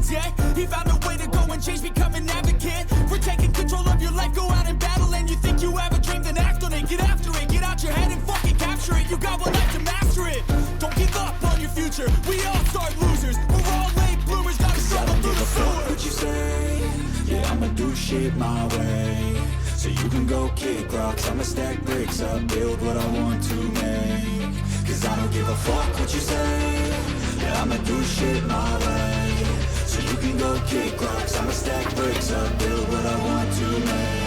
battles, yeah. He found a way to go and change, become an advocate for taking control of your life. Go out and battle, and you think you have a dream, then act on it. Get after it, get out your head and fucking capture it. You got one life to master it. Don't give up on your future. We all start losers. We're all late bloomers, gotta struggle through the sewer. What you say? Yeah, I'ma do shit my way. So you can go kick rocks, I'ma stack bricks up, build what I want to make. Cause I don't give a fuck what you say. Yeah, I'ma do shit my way. So you can go kick rocks, I'ma stack bricks up, build what I want to make.